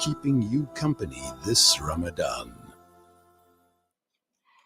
keeping you company this Ramadan.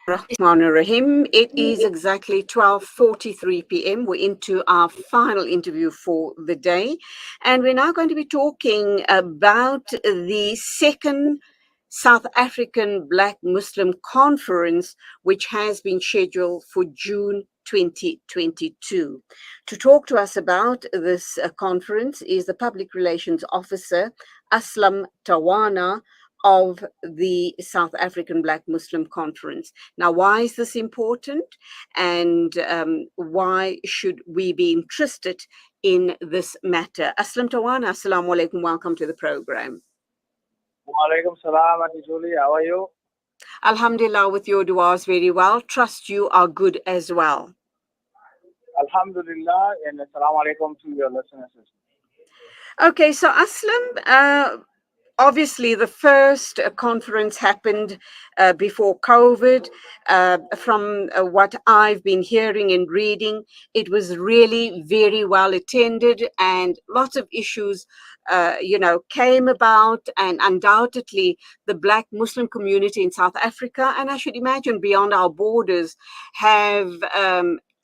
Rahim. It is exactly 12:43 p.m. We're into our final interview for the day, and we're now going to be talking about the second South African Black Muslim Conference, which has been scheduled for June 2022. To talk to us about this conference is the Public Relations Officer, Aslam Tawana, of the South African Black Muslim Conference. Now, why is this important, and why should we be interested in this matter? Aslam Tawana, assalamu alaikum, welcome to the program. Walaikum salam, Auntie Julie. How are you? Alhamdulillah, with your du'as, very well. Trust you are good as well. Alhamdulillah, and assalamu alaikum to your listeners. Okay, so Aslam, obviously, the first conference happened before COVID. From what I've been hearing and reading, it was really very well attended, and lots of issues, came about. And undoubtedly, the Black Muslim community in South Africa, and I should imagine beyond our borders, have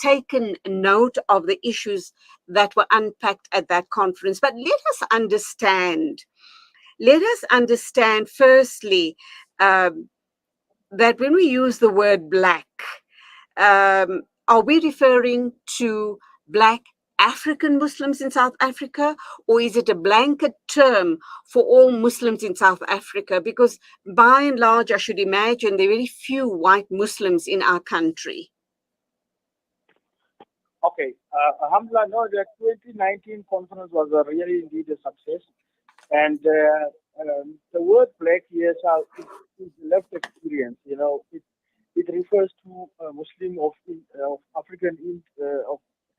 taken note of the issues that were unpacked at that conference. But let us understand firstly that when we use the word black, are we referring to Black African Muslims in South Africa, or is it a blanket term for all Muslims in South Africa? Because by and large, I should imagine there are very few white Muslims in our country. Okay, alhamdulillah, no, the 2019 conference was really indeed a success. And the word black here is left experience. You know, it refers to a Muslim of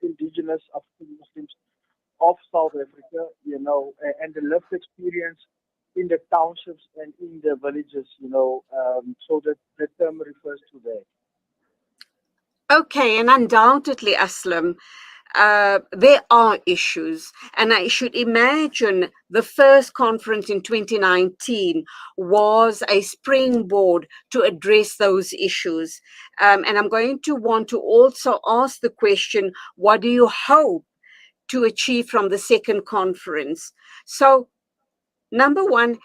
indigenous African Muslims of South Africa. You know, and the left experience in the townships and in the villages. You know, so that the term refers to that. Okay, and undoubtedly, Aslam, there are issues, and I should imagine the first conference in 2019 was a springboard to address those issues. And I'm going to want to also ask the question, what do you hope to achieve from the second conference? So, number one,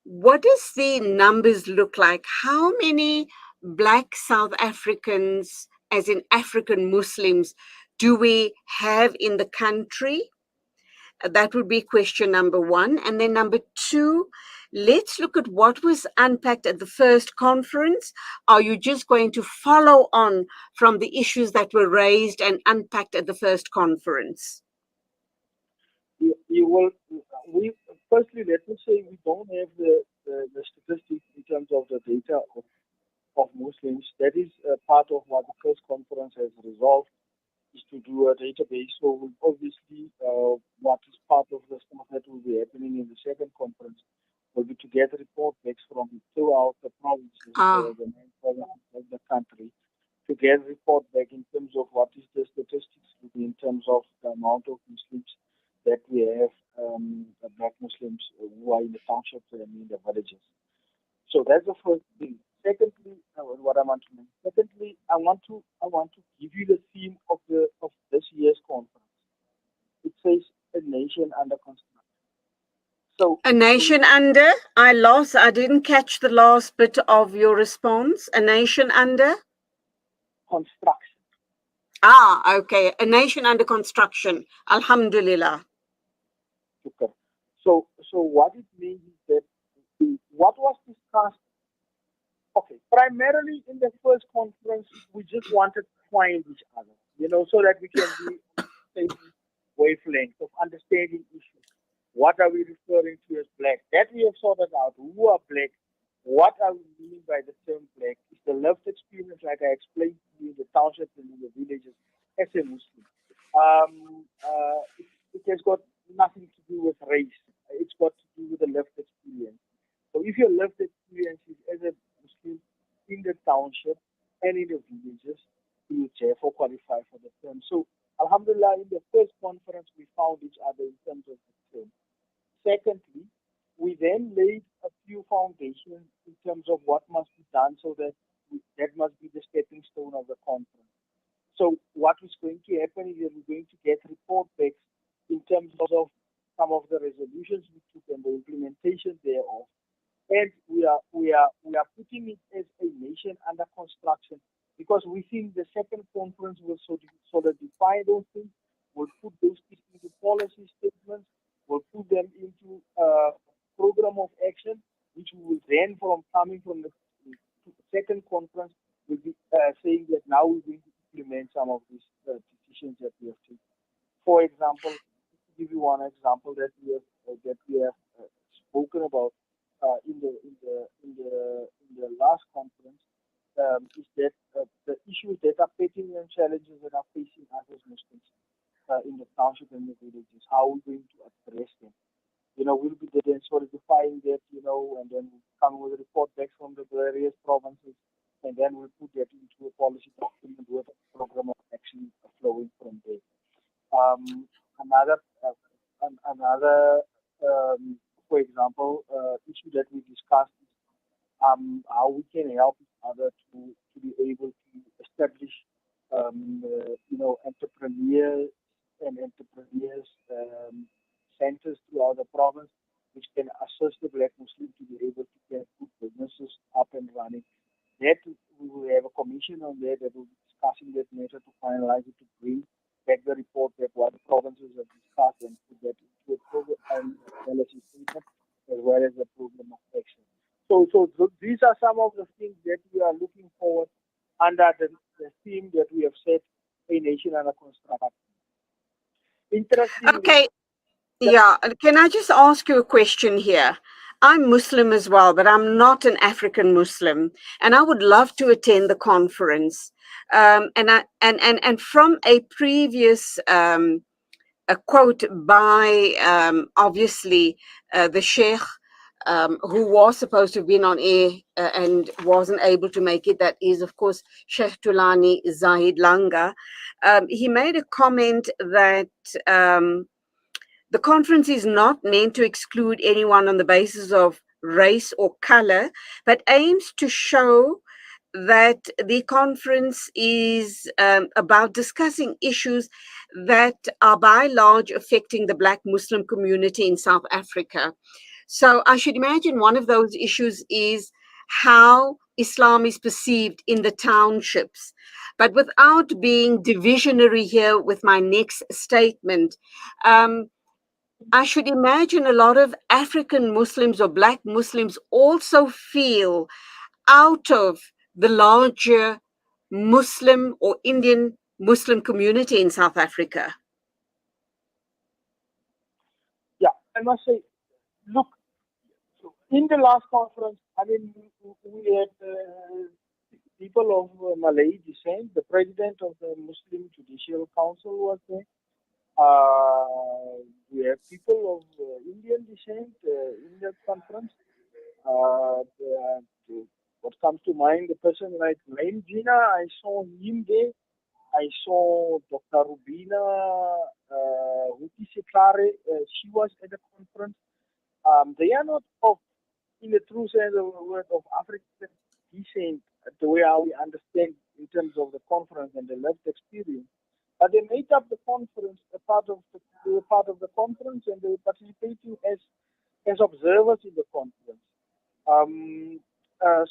what does the numbers look like? How many Black South Africans, as in African Muslims, do we have in the country? That would be question number one. And then number two, let's look at what was unpacked at the first conference. Are you just going to follow on from the issues that were raised and unpacked at the first conference? You will. Firstly, let me say we don't have the statistics in terms of the data of Muslims. That is part of what the first conference has resolved, is to do a database. So obviously, what is part of the stuff that will be happening in the second conference will be to get report backs from throughout the provinces, the main provinces of the country, to get report back in terms of what is the statistics in terms of the amount of Muslims that we have, Black Muslims who are in the townships and in the villages. So that's the first thing. Secondly, what I want to mention. Secondly, I want to give you the theme of this year's conference. It says a nation under construction. So a nation under? I didn't catch the last bit of your response. A nation under construction. Okay. A nation under construction. Alhamdulillah. Okay. So what it means is that what was discussed. Okay, primarily in the first conference, we just wanted to find each other, you know, so that we can be on the same wavelength of understanding issues. What are we referring to as black? That we have sorted out. Who are black? What are we meaning by the term black? It's the lived experience, like I explained to you, in the townships and in the villages as a Muslim. It has got nothing to do with race. It's got to do with the lived experience. So if your lived experience is as a Muslim in the township and in the villages, you therefore qualify for the term. So, alhamdulillah, in the first conference, we found each other in terms of the term. Secondly, we then laid few foundations in terms of what must be done, so that that must be the stepping stone of the conference. So what is going to happen is that we're going to get report backs in terms of some of the resolutions we took and the implementation thereof. And we are putting it as a nation under construction, because we think the second conference will solidify those things, will put those things into policy statements, will put them into a program of action, which we will then, from coming from the second conference, will be saying that now we're going to implement some of these decisions that we have taken. For example, to give you one example that we have spoken about in the last conference, is that the issues that are pertinent challenges that are facing us as Muslims in the township and the villages, how we're going to address them. We'll be then solidifying that, and then we'll come with a report back from the various provinces, and then we'll put that into a policy document with a program of action flowing from there. Another for example, issue that we discussed is how we can help each other to be able to establish, entrepreneurs centers throughout the province, which can assist the Black Muslims to be able to get good businesses up and running. That we will have a commission on that will be discussing that matter to finalize it, to bring back the report that what the provinces have discussed, and put that into a program and policy statement, as well as a program of action. So these are some of the things that we are looking forward under the theme that we have set, a nation under construction. Interestingly, Okay. Yeah. Can I just ask you a question here? I'm Muslim as well, but I'm not an African Muslim, and I would love to attend the conference. And from a previous a quote by obviously the Sheikh, who was supposed to have been on air and wasn't able to make it. That is, of course, Sheikh Tulani Zahid Langa. He made a comment that the conference is not meant to exclude anyone on the basis of race or color, but aims to show that the conference is about discussing issues that are by and large affecting the Black Muslim community in South Africa. So I should imagine one of those issues is how Islam is perceived in the townships. But without being divisionary here with my next statement, I should imagine a lot of African Muslims or Black Muslims also feel out of the larger Muslim or Indian Muslim community in South Africa. Yeah, I must say, look, in the last conference, I mean, we had people of Malay descent. The president of the Muslim Judicial Council was there. We have people of Indian descent in the conference. What comes to mind, the person like Naim Jina, I saw him there. I saw Dr. Rubina Huti Seklare, she was at the conference. They are not of, in the true sense of the word, of African descent, the way how we understand in terms of the conference and the lived experience. But they made up the conference, they were part of the conference, and they were participating as observers in the conference.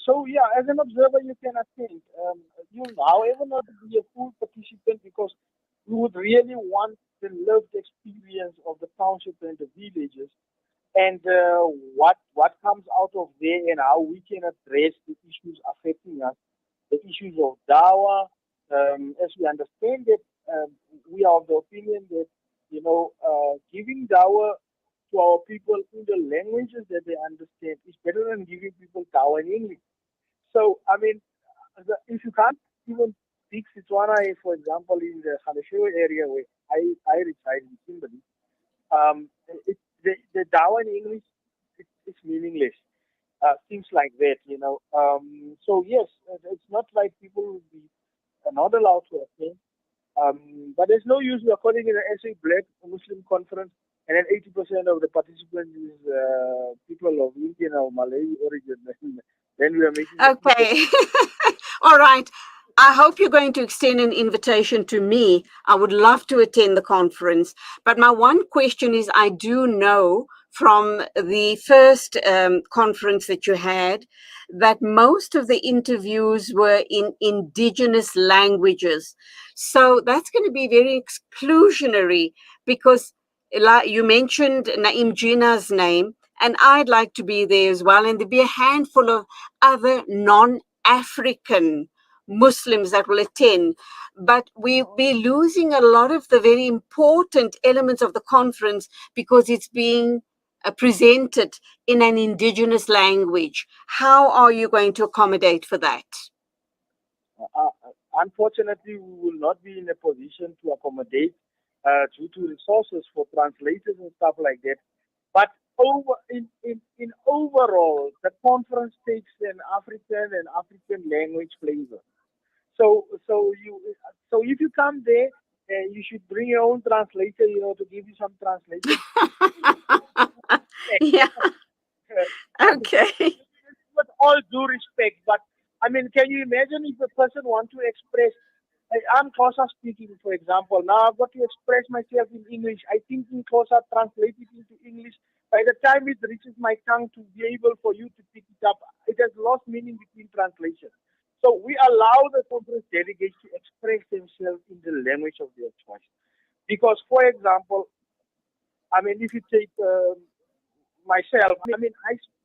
So yeah, as an observer you can attend. You'll however not be a full participant, because we would really want the lived experience of the township and the villages, and what comes out of there, and how we can address the issues affecting us, the issues of dawah. As we understand it, we are of the opinion that giving dawah to our people in the languages that they understand is better than giving people dawah in English. So I mean, if you can't even speak Setswana, for example, in the Khaleshewe area where I reside in Kimberley, the dawah in English it's meaningless. Things like that, So yes, it's not like people will be not allowed to attend. But there's no use we are calling it an SA Black Muslim conference and then 80% of the participants is people of Indian or Malay origin, then we are making a Okay. All right. I hope you're going to extend an invitation to me. I would love to attend the conference. But my one question is, I do know from the first conference that you had that most of the interviews were in indigenous languages. So that's going to be very exclusionary because like you mentioned Naim Gina's name, and I'd like to be there as well. And there'll be a handful of other non-African Muslims that will attend, but we'll be losing a lot of the very important elements of the conference because it's being presented in an indigenous language. How are you going to accommodate for that? Unfortunately, we will not be in a position to accommodate due to resources for translators and stuff like that. But in overall, the conference takes an African language flavor. So if you come there, you should bring your own translator, to give you some translation. Yeah. Okay. With all due respect, but I mean, can you imagine if a person wants to express? I'm Xhosa speaking, for example. Now I've got to express myself in English. I think in Xhosa, translate it into English. By the time it reaches my tongue to be able for you to pick it up, it has lost meaning between translation. So we allow the conference delegates to express themselves in the language of their choice. Because, for example, I mean, if you take myself, I mean,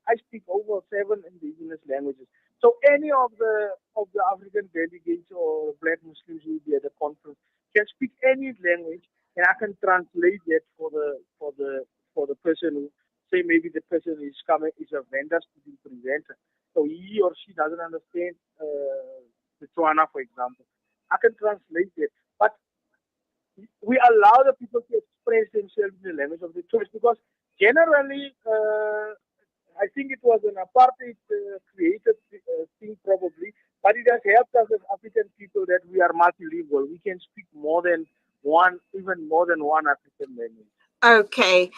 I speak over 7 indigenous languages. So any of the African delegates or Black Muslims who will be at the conference can speak any language, and I can translate that for the person who, say, maybe the person is a vendor student presenter. So he or she doesn't understand the Tawana, for example. I can translate it, but we allow the people to express themselves in the language of their choice because generally, I think it was an apartheid created thing probably, but it has helped us as African people that we are multilingual. We can speak more than one, even more than one African language. Okay.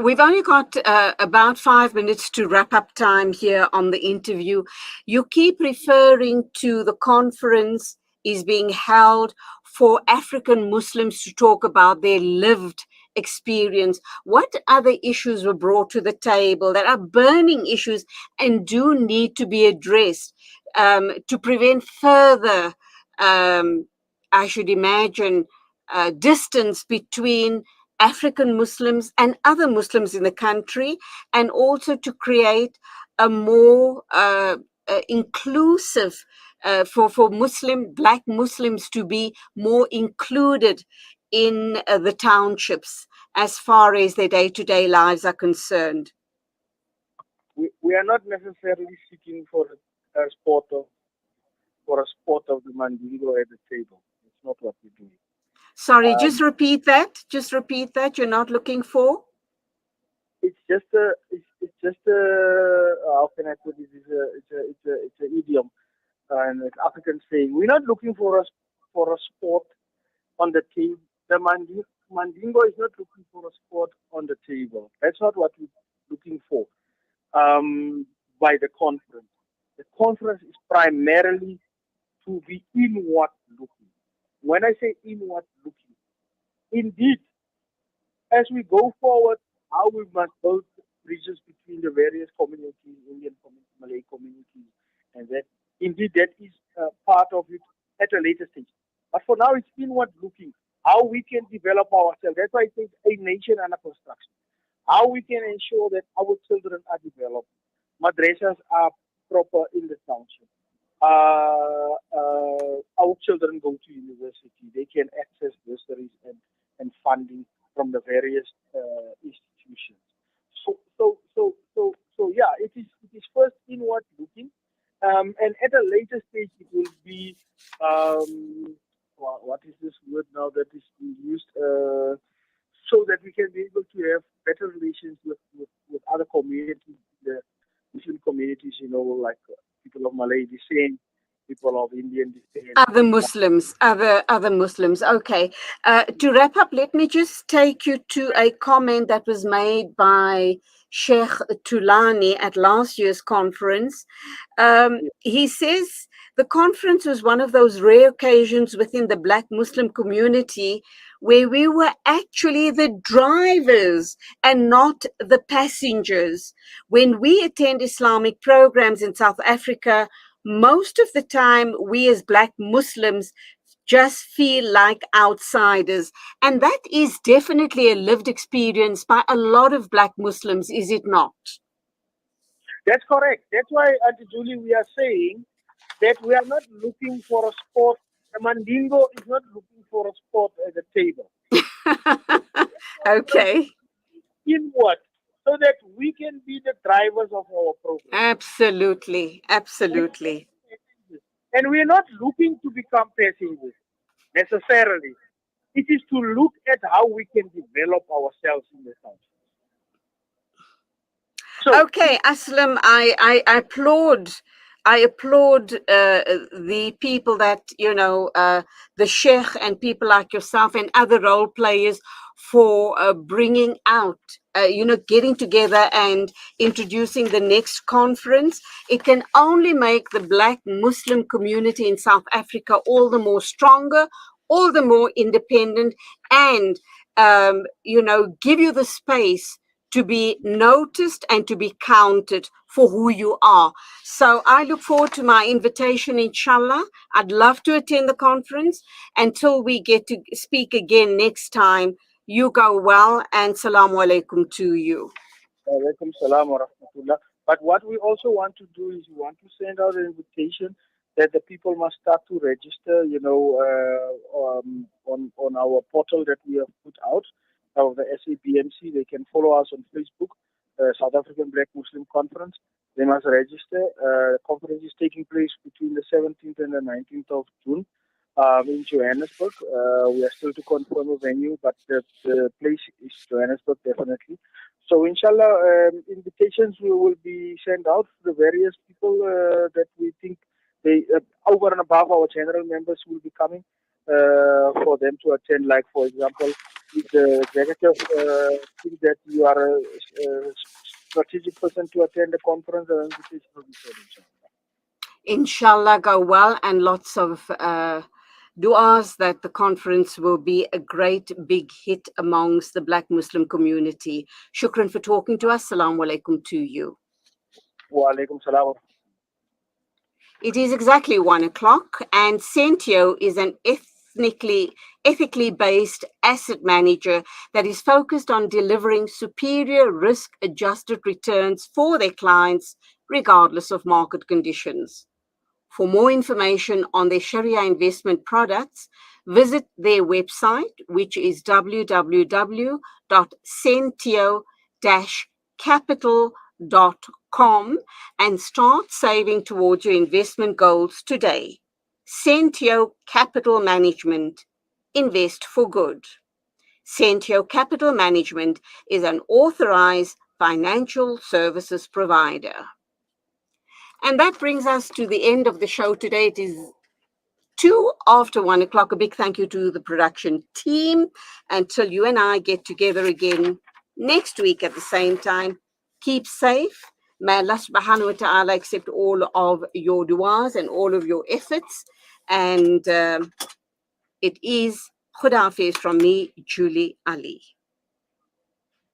We've only got about 5 minutes to wrap up time here on the interview. You keep referring to the conference is being held for African Muslims to talk about their lived experience. What other issues were brought to the table that are burning issues and do need to be addressed to prevent further, I should imagine, distance between African Muslims and other Muslims in the country, and also to create a more inclusive for Black Muslims to be more included in the townships as far as their day-to-day lives are concerned? We are not necessarily seeking for a spot of the Mandingo at the table. It's not what we're doing. Sorry, just repeat that. Just repeat that. You're not looking for? It's just a how can I put it? It's an idiom and it's African saying. We're not looking for a spot on the table. The Mandingo is not looking for a spot on the table. That's not what we're looking for by the conference. The conference is primarily to be inward looking. When I say inward looking, indeed, as we go forward, how we must build bridges between the various communities, Indian communities, Malay communities, and that indeed that is part of it at a later stage. But for now, it's inward looking, how we can develop ourselves. That's why I think a nation under construction. How we can ensure that our children are developed, madrasas are proper in the township. Our children go to university, they can access bursaries and funding from the various institutions. So yeah, it is first inward looking, and at a later stage it will be what is this word now that is being used, so that we can be able to have better relations with other communities, the Muslim communities, like people of Malay descent, people of Indian descent. Other Muslims, other Muslims. Okay. To wrap up, let me just take you to a comment that was made by Sheikh Tulani at last year's conference. He says the conference was one of those rare occasions within the Black Muslim community where we were actually the drivers and not the passengers. When we attend Islamic programs in South Africa, most of the time we as Black Muslims just feel like outsiders. And that is definitely a lived experience by a lot of Black Muslims, is it not? That's correct. That's why, Auntie Julie, we are saying that we are not looking for a spot. A Mandingo is not looking for a spot at the table. Okay. Inward, so that we can be the drivers of our program. Absolutely. Absolutely. And we are not looking to become passengers necessarily. It is to look at how we can develop ourselves in the country. So, okay, Aslam, I applaud. I applaud the people that, the Sheikh and people like yourself and other role players for bringing out, getting together and introducing the next conference. It can only make the Black Muslim community in South Africa all the more stronger, all the more independent, and, give you the space to be noticed and to be counted for who you are. So I look forward to my invitation, inshallah. I'd love to attend the conference. Until we get to speak again next time, you go well, and salamu alaikum to you. Alaikum salam wa rahmatullah. But what we also want to do is we want to send out an invitation that the people must start to register, on our portal that we have put out of the SABMC. They can follow us on Facebook, South African Black Muslim Conference. They must register. The conference is taking place between the 17th and the 19th of June in Johannesburg. We are still to confirm a venue, but the place is Johannesburg, definitely. So, inshallah, invitations will be sent out to the various people that we think they over and above our general members will be coming for them to attend. Like, for example, if the executive think that you are a strategic person to attend the conference, the invitation will be sent, Inshallah, go well, and lots of du'as that the conference will be a great big hit amongst the Black Muslim community. Shukran for talking to us. Assalamu alaikum to you. Wa alaikum salam. It is exactly 1:00, and Sentio is an ethically based asset manager that is focused on delivering superior risk-adjusted returns for their clients, regardless of market conditions. For more information on their Sharia investment products, visit their website, which is www.sentio-capital.com, and start saving towards your investment goals today. Sentio Capital Management. Invest for good. Sentio Capital Management is an authorized financial services provider. And that brings us to the end of the show today. It is 1:02. A big thank you to the production team. Until you and I get together again next week at the same time, keep safe. May Allah subhanahu wa ta'ala accept all of your du'as and all of your efforts. And it is Khuda Hafiz from me, Julie Allie.